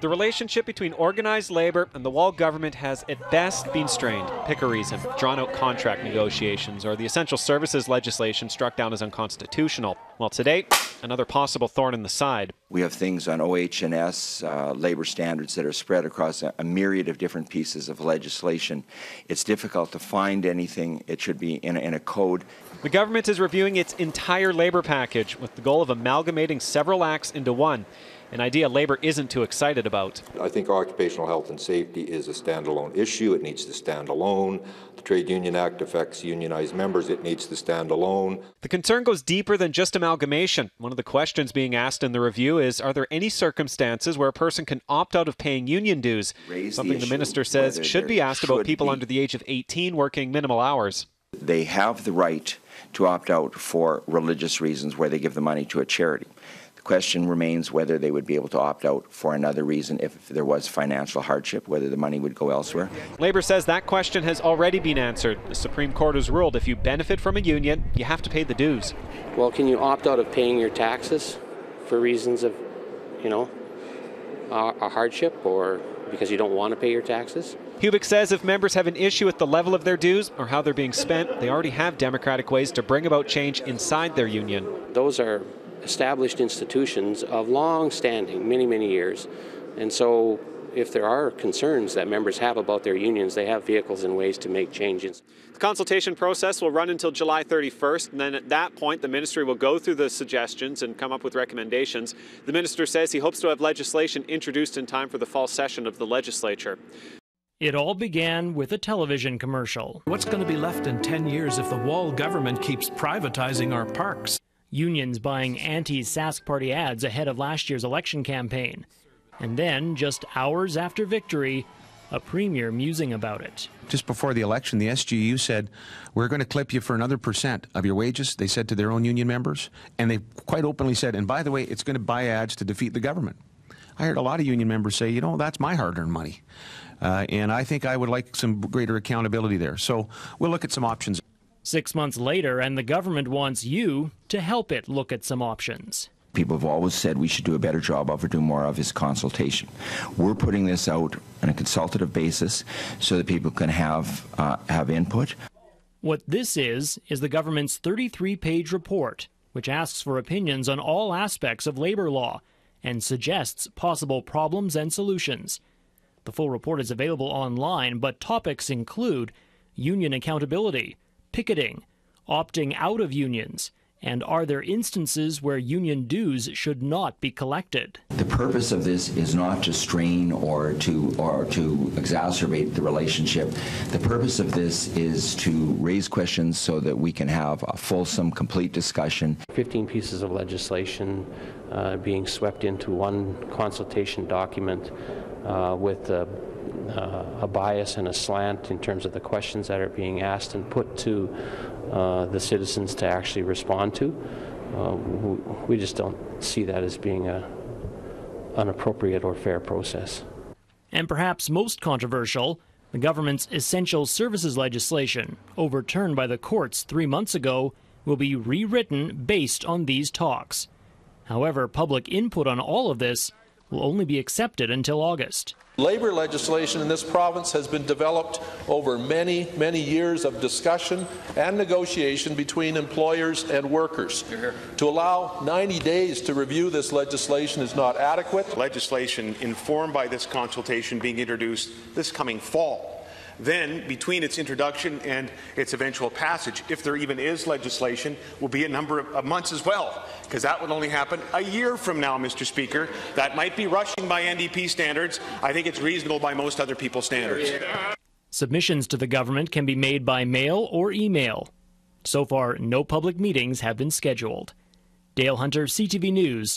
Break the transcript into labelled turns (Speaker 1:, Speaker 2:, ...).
Speaker 1: The relationship between organized labor and the Wall government has at best been strained. Pick a reason: drawn-out contract negotiations or the essential services legislation struck down as unconstitutional. Well, today, another possible thorn in the side.
Speaker 2: We have things on OH&S, labor standards that are spread across a myriad of different pieces of legislation. It's difficult to find anything. It should be in a code.
Speaker 1: The government is reviewing its entire labor package with the goal of amalgamating several acts into one, an idea Labor isn't too excited about.
Speaker 3: I think occupational health and safety is a standalone issue. It needs to stand alone. The Trade Union Act affects unionized members. It needs to stand alone.
Speaker 1: The concern goes deeper than just amalgamation. One of the questions being asked in the review is, are there any circumstances where a person can opt out of paying union dues? Something the minister says should be asked about people under the age of 18 working minimal hours.
Speaker 2: They have the right to opt out for religious reasons where they give the money to a charity. The question remains whether they would be able to opt out for another reason if there was financial hardship, whether the money would go elsewhere.
Speaker 1: Labor says that question has already been answered. The Supreme Court has ruled if you benefit from a union, you have to pay the dues.
Speaker 4: Well, can you opt out of paying your taxes for reasons of, a hardship or because you don't want to pay your taxes?
Speaker 1: Hubik says if members have an issue with the level of their dues or how they're being spent, they already have democratic ways to bring about change inside their union.
Speaker 4: Those are established institutions of long standing, many, many years. And so if there are concerns that members have about their unions, they have vehicles and ways to make changes.
Speaker 1: The consultation process will run until July 31st, and then at that point the ministry will go through the suggestions and come up with recommendations. The minister says he hopes to have legislation introduced in time for the fall session of the legislature.
Speaker 5: It all began with a television commercial.
Speaker 6: What's going to be left in 10 years if the Wall government keeps privatizing our parks?
Speaker 5: Unions buying anti-Sask Party ads ahead of last year's election campaign. And then, just hours after victory, a premier musing about it.
Speaker 7: Just before the election, the SGU said, we're going to clip you for another % of your wages, they said to their own union members. And they quite openly said, and by the way, it's going to buy ads to defeat the government. I heard a lot of union members say, that's my hard-earned money. And I think I would like some greater accountability there. So we'll look at some options.
Speaker 5: 6 months later, and the government wants you to help it look at some options.
Speaker 2: People have always said we should do a better job of or do more of his consultation. We're putting this out on a consultative basis so that people can have input.
Speaker 5: What this is the government's 33-page report, which asks for opinions on all aspects of labor law and suggests possible problems and solutions. The full report is available online, but topics include union accountability, picketing, opting out of unions, and are there instances where union dues should not be collected?
Speaker 2: The purpose of this is not to strain or to exacerbate the relationship. The purpose of this is to raise questions so that we can have a fulsome, complete discussion.
Speaker 4: 15 pieces of legislation being swept into one consultation document with a bias and a slant in terms of the questions that are being asked and put to the citizens to actually respond to. We just don't see that as being an appropriate or fair process.
Speaker 5: And perhaps most controversial, the government's essential services legislation, overturned by the courts 3 months ago, will be rewritten based on these talks. However, public input on all of this will only be accepted until August.
Speaker 8: Labor legislation in this province has been developed over many, many years of discussion and negotiation between employers and workers. To allow 90 days to review this legislation is not adequate.
Speaker 9: Legislation informed by this consultation being introduced this coming fall. Then, between its introduction and its eventual passage, if there even is legislation, will be a number of months as well, because that would only happen a year from now, Mr. Speaker. That might be rushing by NDP standards. I think it's reasonable by most other people's standards.
Speaker 5: Submissions to the government can be made by mail or email. So far, no public meetings have been scheduled. Dale Hunter, CTV News.